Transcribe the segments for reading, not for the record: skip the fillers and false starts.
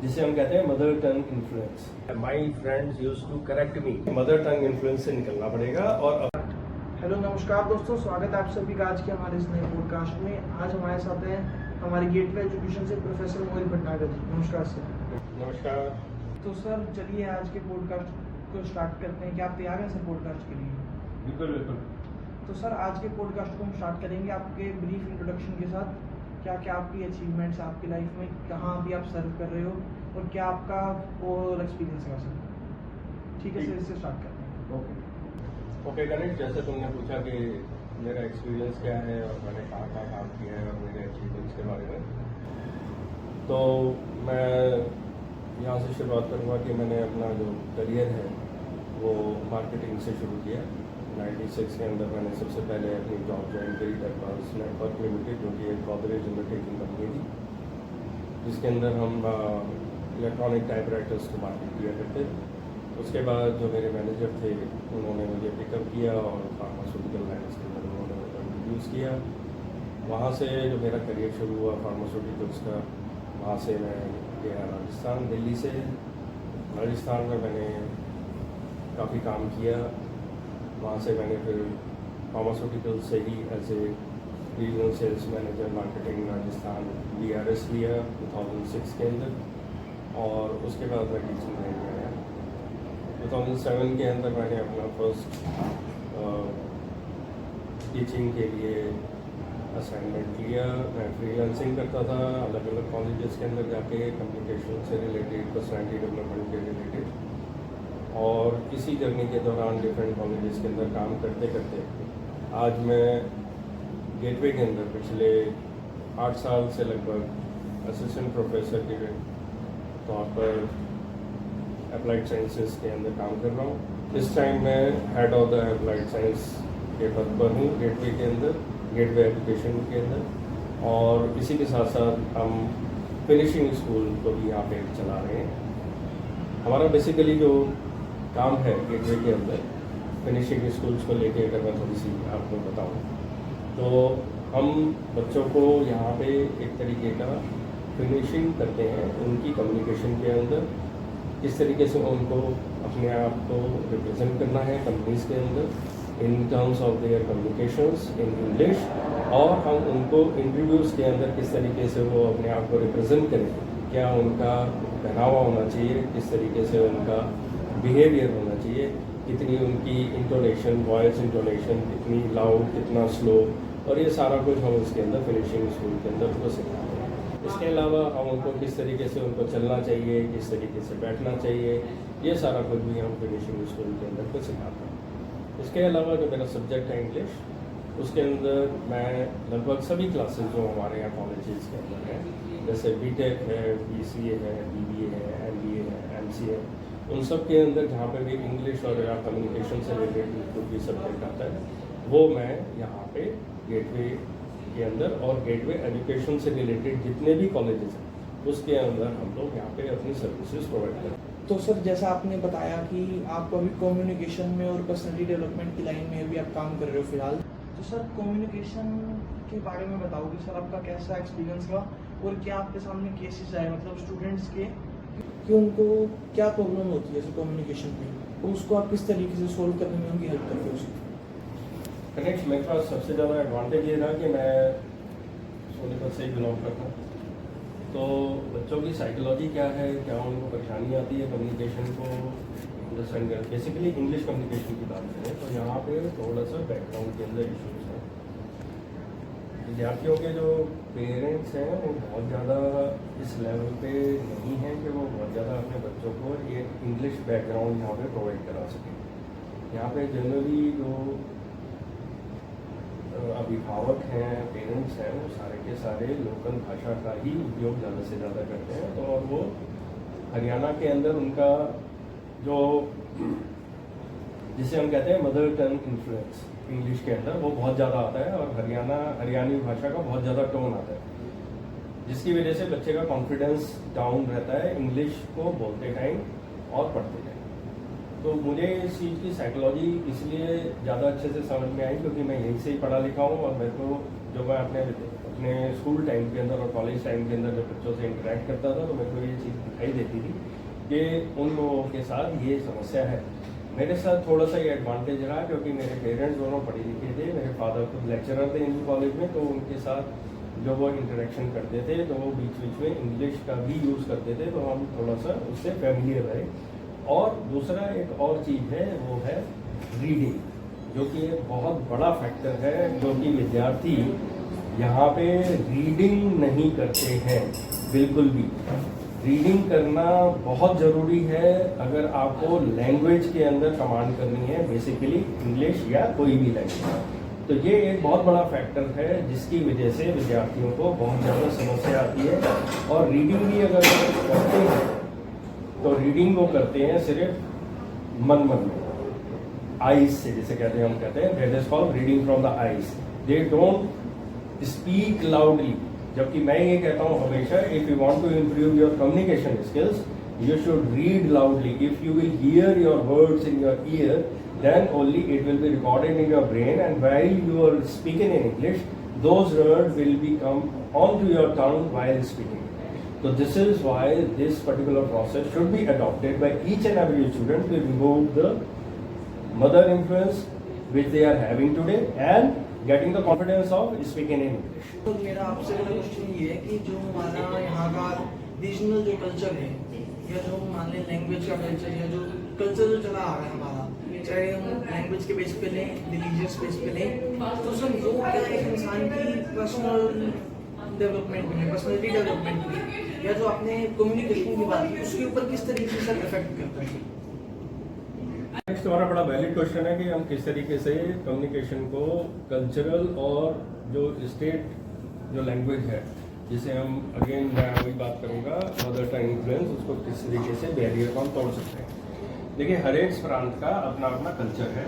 जिसे हम कहते हैं mother tongue influence. My friends use to correct me, mother tongue influence से निकलना पड़ेगा। और हेलो नमस्कार दोस्तों, स्वागत है आप सभी का आज के हमारे इस नए पॉडकास्ट में। आज हमारे साथ हैं हमारे गेटवे एजुकेशन से प्रोफेसर मोहित भटनागर जी। नमस्कार सर। नमस्कार। तो सर चलिए आज के पॉडकास्ट को स्टार्ट करते हैं। क्या आप तैयार हैं सर पॉडकास्ट के लिए? बिल्कुल बिल्कुल। तो सर आज के पॉडकास्ट को हम स्टार्ट करेंगे आपके ब्रीफ इंट्रोडक्शन के साथ। क्या क्या आपकी अचीवमेंट्स आपकी लाइफ में, कहाँ अभी आप सर्व कर रहे हो और क्या आपका ओवरऑल एक्सपीरियंस है सर? ठीक है सर, इससे स्टार्ट करते हैं। ओके गणेश, जैसे तुमने पूछा कि मेरा एक्सपीरियंस क्या है और मैंने कहाँ कहाँ काम किया है और मेरे अचीवमेंट्स के बारे में, तो मैं यहाँ से शुरुआत करूँगा कि मैंने अपना जो करियर है वो मार्केटिंग से शुरू किया। 96 के अंदर मैंने सबसे पहले अपनी जॉब ज्वाइन करी टेक्नोलॉजी नेटवर्क लिमिटेड, जो कि एक गोदरेज अंडरटेकिंग कंपनी थी, जिसके अंदर हम इलेक्ट्रॉनिक टाइपराइटर्स को मार्केट किया करते थे। उसके बाद जो मेरे मैनेजर थे उन्होंने मुझे पिकअप किया और फार्मास्यूटिकल लाइन्स के अंदर उन्होंने मुझे इंट्रोड्यूस किया। वहाँ से जो मेरा करियर शुरू हुआ फार्मास्यूटिकल्स का, वहाँ से मैं गया राजस्थान। दिल्ली से राजस्थान में मैंने काफ़ी काम किया। वहाँ से मैंने फिर फार्मास्यूटिकल्स से ही as a regional sales manager marketing Rajasthan BRS लिया 2006 के अंदर, और उसके बाद मैं टीचिंग लाइन में आया। 2007 के अंदर मैंने अपना फर्स्ट टीचिंग के लिए असाइनमेंट लिया। मैं फ्रीलांसिंग करता था अलग अलग कॉलेजेस के अंदर जाके, कम्युनिकेशन से रिलेटेड, पर्सनैलिटी डेवलपमेंट के रिलेटेड। और इसी जर्नी के दौरान डिफरेंट कॉलेजेस के अंदर काम करते करते आज मैं गेटवे के अंदर पिछले 8 साल से लगभग असिस्टेंट प्रोफेसर के तौर पर अप्लाइड साइंसेस के अंदर काम कर रहा हूँ। इस टाइम मैं head of the applied science के पद पर हूँ गेटवे के अंदर, गेटवे एजुकेशन के अंदर। और इसी के साथ साथ हम फिनिशिंग स्कूल को भी यहाँ पे चला रहे हैं। हमारा बेसिकली जो काम है गेटवे के अंदर फिनिशिंग स्कूल्स को लेके, अगर मैं थोड़ी सी आपको बताऊँ तो हम बच्चों को यहाँ पे एक तरीके का फिनिशिंग करते हैं उनकी कम्युनिकेशन के अंदर, किस तरीके से उनको अपने आप को रिप्रेजेंट करना है कंपनीज के अंदर in terms of their communications in English, और हम उनको इंटरव्यूज़ के अंदर किस तरीके से वो अपने आप को रिप्रेजेंट करें, क्या उनका पहनावा होना चाहिए, किस तरीके से उनका बिहेवियर होना चाहिए, कितनी उनकी इंटोनेशन, वॉइस इंटोनेशन कितनी लाउड, कितना स्लो, और ये सारा कुछ हम इसके अंदर फिनिशिंग स्कूल के अंदर उनको सिखाते हैं। इसके अलावा हम उनको किस तरीके से उनको चलना चाहिए, किस तरीके से बैठना चाहिए, ये सारा कुछ भी हम फिनिशिंग स्कूल के अंदर को सिखाते हैं। इसके अलावा जो मेरा सब्जेक्ट है इंग्लिश, उसके अंदर मैं लगभग सभी क्लासेस जो हमारे यहाँ कॉलेजेस के अंदर हैं, जैसे BTech है, BCA है, BBA है, MBA है, MCA, उन सब के अंदर जहाँ पे भी इंग्लिश और या कम्युनिकेशन से रिलेटेड कोई भी सब्जेक्ट आता है वो मैं यहाँ पे गेटवे के अंदर और गेटवे एजुकेशन से रिलेटेड जितने भी कॉलेजेस हैं उसके अंदर हम लोग यहाँ पे अपनी सर्विसेज प्रोवाइड करते हैं। तो सर जैसा आपने बताया कि आप अभी कम्युनिकेशन में और पर्सनैलिटी डेवलपमेंट की लाइन में भी आप काम कर रहे हो फिलहाल, तो सर कम्युनिकेशन के बारे में बताओगे सर, आपका कैसा एक्सपीरियंस रहा और क्या आपके सामने केसेस आए मतलब स्टूडेंट्स के कि उनको क्या प्रॉब्लम होती है सर कम्युनिकेशन में, तो उसको आप किस तरीके से सोल्व करने में उनकी हेल्प करते हो उसको? कनेक्ट, मेरे पास सबसे ज़्यादा एडवांटेज ये रहा कि मैं सोनीपत से ही बिलोंग करता हूँ, तो बच्चों की साइकोलॉजी क्या है, क्या उनको परेशानी आती है कम्युनिकेशन को अंडरस्टैंड कर, बेसिकली इंग्लिश कम्युनिकेशन की बात करें तो यहाँ पे थोड़ा सा बैकग्राउंड के अंदर इश्यूज हैं। विद्यार्थियों के जो पेरेंट्स हैं वो बहुत ज़्यादा इस लेवल पे नहीं हैं कि वो बहुत ज़्यादा अपने बच्चों को ये इंग्लिश बैकग्राउंड यहाँ पे प्रोवाइड करा सकें। यहाँ पे जनरली जो अभिभावक हैं, पेरेंट्स हैं, वो सारे के सारे लोकल भाषा का ही उपयोग ज़्यादा से ज़्यादा करते हैं। तो और वो हरियाणा के अंदर उनका जो जिसे हम कहते हैं मदर टंग इन्फ्लुएंस इंग्लिश के अंदर वो बहुत ज़्यादा आता है और हरियाणवी भाषा का बहुत ज़्यादा टोन आता है, जिसकी वजह से बच्चे का कॉन्फिडेंस डाउन रहता है इंग्लिश को बोलते टाइम और पढ़ते टाइम। तो मुझे इस चीज़ की साइकोलॉजी इसलिए ज़्यादा अच्छे से समझ में आई क्योंकि मैं यहीं से ही पढ़ा लिखा हूँ और मेरे को जो मैं अपने अपने स्कूल टाइम के अंदर और कॉलेज टाइम के अंदर जब बच्चों से इंटरेक्ट करता था तो मेरे को ये चीज़ दिखाई देती थी कि उन लोगों के साथ ये समस्या है। मेरे साथ थोड़ा सा ये एडवांटेज रहा क्योंकि मेरे पेरेंट्स दोनों पढ़े लिखे थे, मेरे फादर खुद लेक्चरर थे हिंदू कॉलेज में, तो उनके साथ जब वो इंटरेक्शन करते थे तो वो बीच बीच में इंग्लिश का भी यूज़ करते थे, तो हम थोड़ा सा उससे फैमिलियर रहे। और दूसरा एक और चीज़ है वो है रीडिंग, जो कि एक बहुत बड़ा फैक्टर है, जो कि विद्यार्थी यहाँ पे रीडिंग नहीं करते हैं बिल्कुल भी। रीडिंग करना बहुत ज़रूरी है अगर आपको लैंग्वेज के अंदर कमांड करनी है, बेसिकली इंग्लिश या कोई भी लैंग्वेज। तो ये एक बहुत बड़ा फैक्टर है जिसकी वजह से विद्यार्थियों को बहुत ज़्यादा समस्या आती है। और रीडिंग भी अगर करते हैं तो रीडिंग वो करते हैं सिर्फ मन में, आइज से, जैसे कहते हैं, हम कहते हैं that is called reading from the eyes. They don't speak loudly. जबकि मैं ये कहता हूँ हमेशा, if you want to improve your communication skills you should read loudly. If you will hear your words in your ear, then only it will be recorded in your brain, and while you are speaking in English, those words will become onto your tongue while speaking. So this is why this particular process should be adopted by each and every student to remove the mother influence which they are having today and getting the confidence of speaking in English. तो मेरा आपसे अगला question ये है कि जो हमारा यहाँ का रीजनल जो कल्चर है, या जो मान लें लैंग्वेज का कल्चर, या जो कल्चर जो चला आ रहा है हमारा, चाहे हम लैंग्वेज के बेस पे लें, रिलीजियस बेस पे लें, तो सर वो क्या है इंसान की पर्सनल डेवलपमेंट में, पर्सनैलिटी डेवलपमेंट में, या जो आपने कम्युनिकेशन की बात की उसके ऊपर किस तरीके से इफेक्ट करता है? नेक्स्ट हमारा बड़ा वैलिड क्वेश्चन है कि हम किस तरीके से कम्युनिकेशन को कल्चरल और जो स्टेट जो लैंग्वेज है, जिसे हम अगेन मैं वही बात करूँगा मदर टंग इन्फ्लुएंस, उसको किस तरीके से बैरियर को हम तोड़ सकते हैं। देखिए, हर एक प्रांत का अपना अपना कल्चर है।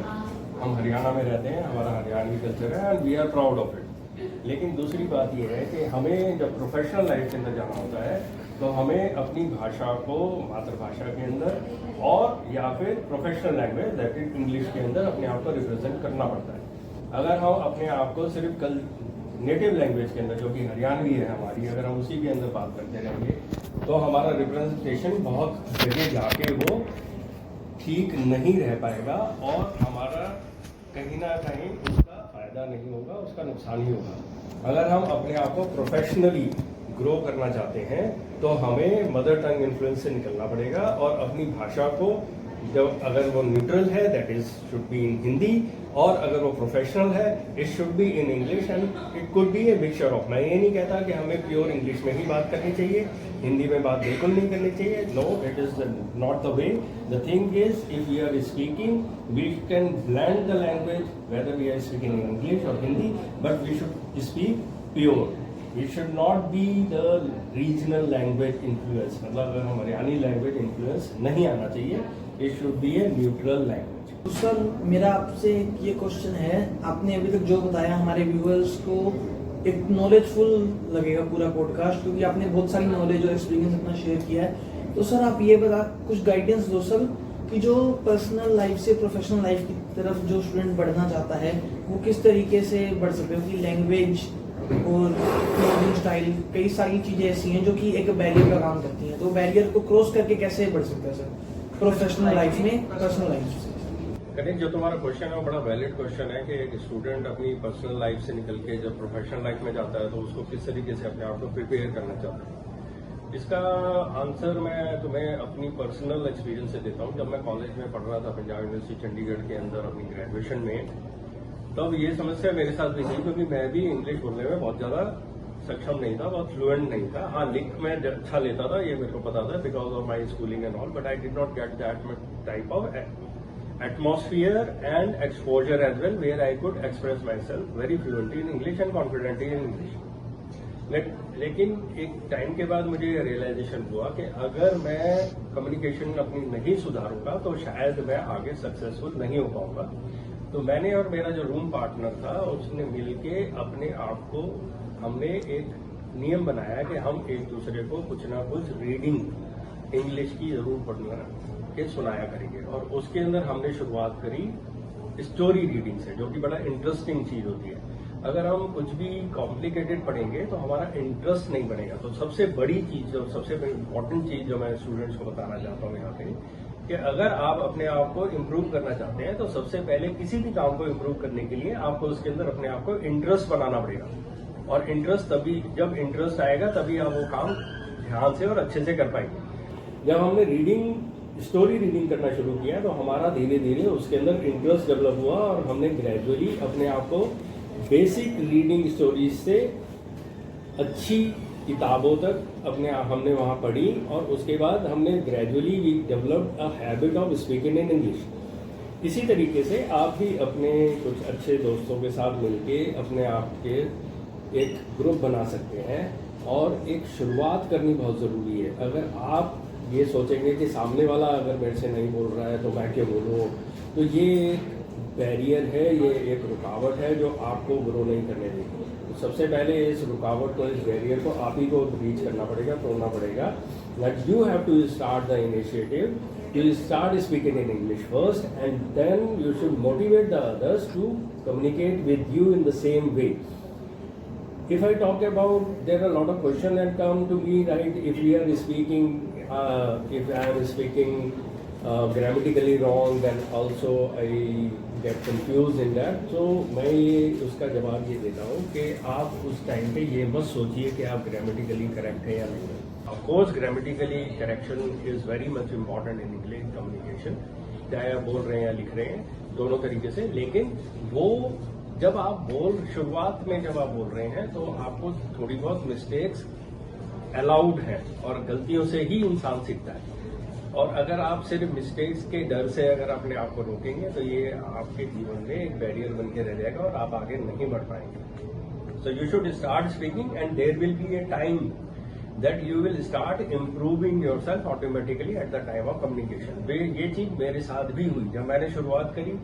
हम हरियाणा में रहते हैं, हमारा हरियाणवी कल्चर है and we are proud of it. लेकिन दूसरी बात यह है कि हमें जब प्रोफेशनल लाइफ के अंदर जाना होता है तो हमें अपनी भाषा को मातृभाषा के अंदर और या फिर professional language that is English के अंदर अपने आप को रिप्रेजेंट करना पड़ता है। अगर हम अपने आप को सिर्फ नेटिव लैंग्वेज के अंदर, जो कि हरियाणवी है हमारी, अगर हम उसी के अंदर बात करते रहेंगे तो हमारा रिप्रेजेंटेशन बहुत जगह जाके वो ठीक नहीं रह पाएगा और हमारा कहीं ना कहीं उसका फायदा नहीं होगा, उसका नुकसान ही होगा। अगर हम अपने आप को प्रोफेशनली ग्रो करना चाहते हैं तो हमें मदर टंग इन्फ्लुएंस से निकलना पड़ेगा और अपनी भाषा को, जब अगर वो न्यूट्रल है that is should be in Hindi, और अगर वो प्रोफेशनल है it should be in English and it could be a mixture of. मैं ये नहीं कहता कि हमें प्योर इंग्लिश में ही बात करनी चाहिए, हिंदी में बात बिल्कुल नहीं करनी चाहिए। No, it is not the way. The thing is if we are speaking we can blend the language whether we are speaking in English और Hindi, but we should speak pure. It should not be the regional language influence, मतलब अगर हम Haryani language influence नहीं आना चाहिए, it should be a neutral language. तो sir मेरा आपसे ये क्वेश्चन है, आपने अभी तक जो बताया हमारे व्यूअर्स को एक नॉलेजफुल लगेगा पूरा पॉडकास्ट, क्योंकि आपने बहुत सारी नॉलेज और एक्सपीरियंस अपना शेयर किया है। तो सर आप ये बता, कुछ गाइडेंस दो सर कि जो पर्सनल लाइफ से प्रोफेशनल लाइफ की तरफ जो स्टूडेंट बढ़ना चाहता है वो किस तरीके से बढ़ सकते हैं, क्योंकि लैंग्वेज और क्लोथिंग स्टाइल, कई सारी चीजें ऐसी हैं जो कि एक बैरियर का काम करती हैं, तो बैरियर को क्रॉस करके कैसे बढ़ सकता है सर प्रोफेशनल लाइफ में पर्सनल लाइफ से? करेक्ट, जो तुम्हारा क्वेश्चन है वो बड़ा वैलिड क्वेश्चन है कि एक स्टूडेंट अपनी पर्सनल लाइफ से निकल के जब प्रोफेशनल लाइफ में जाता है तो उसको किस तरीके से अपने आप को प्रिपेयर करना चाहता है। इसका आंसर मैं तुम्हें अपनी पर्सनल एक्सपीरियंस से देता हूँ। जब मैं कॉलेज में पढ़ रहा था पंजाब यूनिवर्सिटी चंडीगढ़ के अंदर अपनी ग्रेजुएशन में, तब ये समस्या मेरे साथ भी थी क्योंकि मैं भी इंग्लिश बोलने में बहुत ज़्यादा सक्षम नहीं था, बहुत फ्लुएंट नहीं था। हाँ, लिख मैं अच्छा लेता था, ये मेरे को पता था because of my schooling and all, but I did not get that type of atmosphere and exposure as well where I could express myself very fluently in English and confidently in English. लेकिन एक time के बाद मुझे realisation हुआ कि अगर मैं communication अपनी नहीं सुधारूंगा तो शायद मैं आगे सक्सेसफुल नहीं हो पाऊंगा। तो मैंने और मेरा जो रूम पार्टनर था उसने मिलके अपने आप को, हमने एक नियम बनाया कि हम एक दूसरे को कुछ ना कुछ रीडिंग इंग्लिश की जरूर पढ़ना के सुनाया करेंगे। और उसके अंदर हमने शुरुआत करी स्टोरी रीडिंग से, जो कि बड़ा इंटरेस्टिंग चीज होती है। अगर हम कुछ भी कॉम्प्लिकेटेड पढ़ेंगे तो हमारा इंटरेस्ट नहीं बनेगा। तो सबसे बड़ी चीज और सबसे इम्पोर्टेंट चीज जो मैं स्टूडेंट्स को बताना चाहता हूँ यहाँ पे, कि अगर आप अपने आप को इम्प्रूव करना चाहते हैं तो सबसे पहले किसी भी काम को इम्प्रूव करने के लिए आपको उसके अंदर अपने आप को इंटरेस्ट बनाना पड़ेगा। और इंटरेस्ट तभी, जब इंटरेस्ट आएगा तभी आप वो काम ध्यान से और अच्छे से कर पाएंगे। जब हमने स्टोरी रीडिंग करना शुरू किया तो हमारा धीरे धीरे उसके अंदर इंटरेस्ट डेवलप हुआ और हमने ग्रेजुअली अपने आप को बेसिक रीडिंग स्टोरीज से अच्छी किताबों तक हमने वहाँ पढ़ी, और उसके बाद हमने gradually we developed a habit of speaking in English. इसी तरीके से आप भी अपने कुछ अच्छे दोस्तों के साथ मिलके अपने आप के एक ग्रुप बना सकते हैं, और एक शुरुआत करनी बहुत ज़रूरी है। अगर आप ये सोचेंगे कि सामने वाला अगर मेरे से नहीं बोल रहा है तो मैं क्यों बोलूँ, तो ये एक बैरियर है, ये एक रुकावट है जो आपको ग्रो नहीं करने देगी। तो सबसे पहले इस रुकावट को, इस बैरियर को आप ही को रीच करना पड़ेगा, तोड़ना पड़ेगा। That you have to start the initiative, to start speaking in English first, and then you should motivate the others to communicate with you in the same way. If I talk about, there are a lot of questions that come to me, right? If we are speaking, if I am speaking grammatically wrong, then also I get confused in that. So मैं उसका जवाब ये देता हूँ कि आप उस time पे ये मत सोचिए कि आप grammatically correct है या नहीं। Of course, grammatically correction is very much important in English communication, चाहे आप बोल रहे हैं या लिख रहे हैं, दोनों तरीके से। लेकिन वो जब आप शुरुआत में जब आप बोल रहे हैं तो आपको थोड़ी बहुत मिस्टेक्स अलाउड है, और गलतियों से ही इंसान सीखता है। और अगर आप सिर्फ मिस्टेक्स के डर से अगर अपने आप को रोकेंगे तो ये आपके जीवन में एक बैरियर बन के रह जाएगा और आप आगे नहीं बढ़ पाएंगे। So you should start speaking, and there will be a time that you will start improving yourself automatically at the time of communication. ये चीज मेरे साथ भी हुई। जब मैंने शुरुआत करी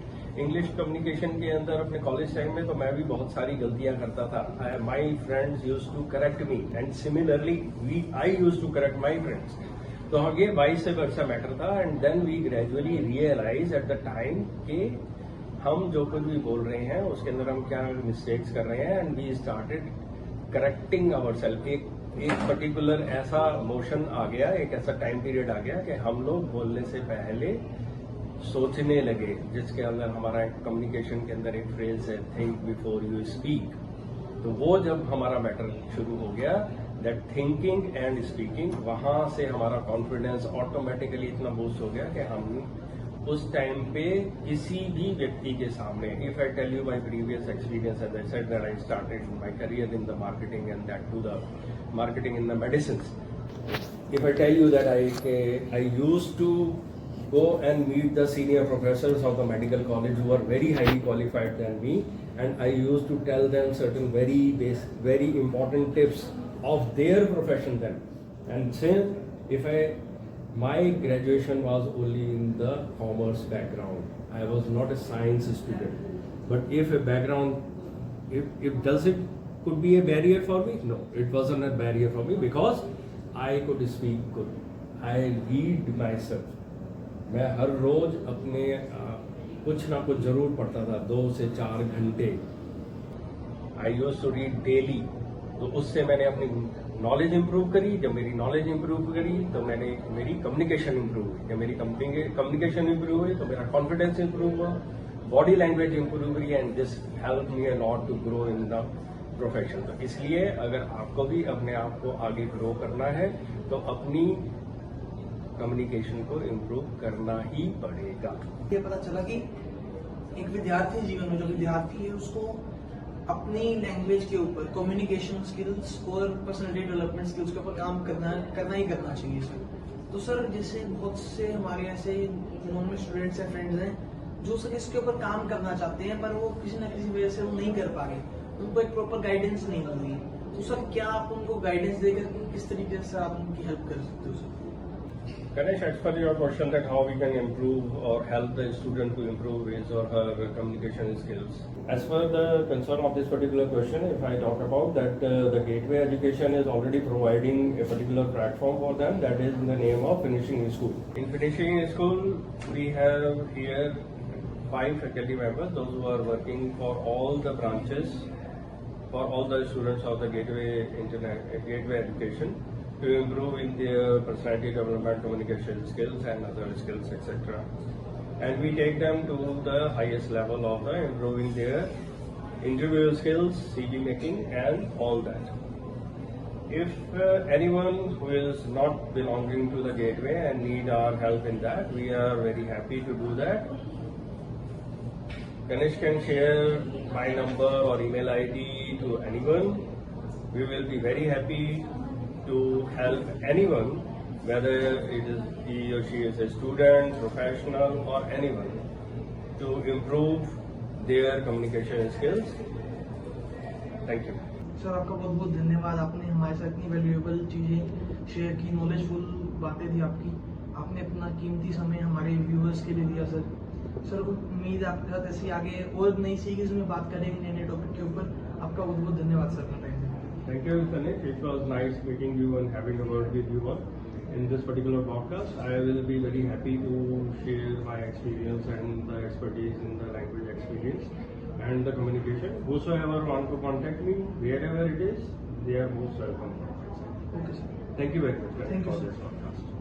इंग्लिश कम्युनिकेशन के अंदर अपने कॉलेज टाइम में, तो मैं भी बहुत सारी गलतियां करता था। My friends use to correct me, and similarly I use to correct my friends. तो ये 22 से वर्ष मैटर था, and then we gradually realise at the time कि हम जो कुछ भी बोल रहे हैं उसके अंदर हम क्या मिस्टेक्स कर रहे हैं, and we started correcting our self. एक पर्टिकुलर ऐसा मोशन आ गया, एक ऐसा टाइम पीरियड आ गया कि हम लोग बोलने से पहले सोचने लगे, जिसके अंदर हमारा कम्युनिकेशन के अंदर एक फ्रेज है, थिंक बिफोर यू स्पीक। तो वो जब हमारा मैटर शुरू हो गया, दैट थिंकिंग एंड स्पीकिंग, वहां से हमारा कॉन्फिडेंस ऑटोमेटिकली इतना बूस्ट हो गया कि हम उस टाइम पे किसी भी व्यक्ति के सामने, if I tell you my previous experience, as I said that I started my career in the marketing, and that to the marketing in the medicines. If I tell you that I used to go and meet the senior professors of the medical college who are very highly qualified than me, and I used to tell them certain very important tips of their profession then. And since my graduation was only in the commerce background, I was not a science student. But if a background, if does it could be a barrier for me? No, it wasn't a barrier for me because I could speak good. I read myself. मैं हर रोज अपने कुछ ना कुछ जरूर पढ़ता था, 2 से 4 घंटे। I used to read daily. तो उससे मैंने अपनी नॉलेज इंप्रूव करी। जब मेरी नॉलेज इंप्रूव करी तो मेरी कम्युनिकेशन इंप्रूव हुई। जब मेरी कम्युनिकेशन इंप्रूव हुई तो मेरा कॉन्फिडेंस इंप्रूव हुआ, बॉडी लैंग्वेज इंप्रूव हुई, and this help me a lot to grow in the profession. तो इसलिए अगर आपको भी अपने आप को आगे ग्रो करना है तो अपनी कम्युनिकेशन को इम्प्रूव करना ही पड़ेगा। ये पता चला कि एक विद्यार्थी जीवन में, जो विद्यार्थी है, उसको अपनी लैंग्वेज के ऊपर, कम्युनिकेशन स्किल्स और पर्सनालिटी डेवलपमेंट स्किल्स के ऊपर काम करना ही करना चाहिए सर। तो सर, जैसे बहुत से हमारे ऐसे नॉन स्टूडेंट्स हैं, फ्रेंड्स हैं, जो सर इसके ऊपर काम करना चाहते हैं पर वो किसी न किसी वजह से वो नहीं कर पा रहे, उनको एक प्रॉपर गाइडेंस नहीं मिल रही। तो सर, क्या आप उनको गाइडेंस देकर किस तरीके से आप उनकी हेल्प कर सकते हो sir? Ganesh, as per your question that how we can improve or help the student to improve his or her communication skills. As per the concern of this particular question, if I talk about that, the Gateway Education is already providing a particular platform for them, that is in the name of Finishing School. In Finishing School, we have here 5 faculty members, those who are working for all the branches for all the students of the Gateway Education to improve in their personality development, communication skills, and other skills, etc. And we take them to the highest level of the improving their interview skills, CV making, and all that. If anyone who is not belonging to the Gateway and need our help in that, we are very happy to do that. Ganesh can share my number or email ID to anyone. We will be very happy to help anyone, whether it is he or she is a student, professional, or anyone, to improve their communication skills. Thank you. Sir आपका बहुत बहुत धन्यवाद, आपने हमारे साथ इतनी valuable चीज़ें share की, नॉलेजफुल बातें थी आपकी, आपने अपना कीमती समय हमारे व्यूअर्स के लिए दिया सर। सर उम्मीद है आपके साथ ऐसी आगे और नई सीरीज में बात करेंगे नए टॉपिक के ऊपर। आपका बहुत बहुत धन्यवाद sir. Thank you, Tanik. It was nice meeting you and having a word with you all. In this particular podcast, I will be very happy to share my experience and the expertise in the language experience and the communication. Whosoever want to contact me, wherever it is, they are most welcome. Okay, sir. Thank you very much Thank you, for sir. this podcast.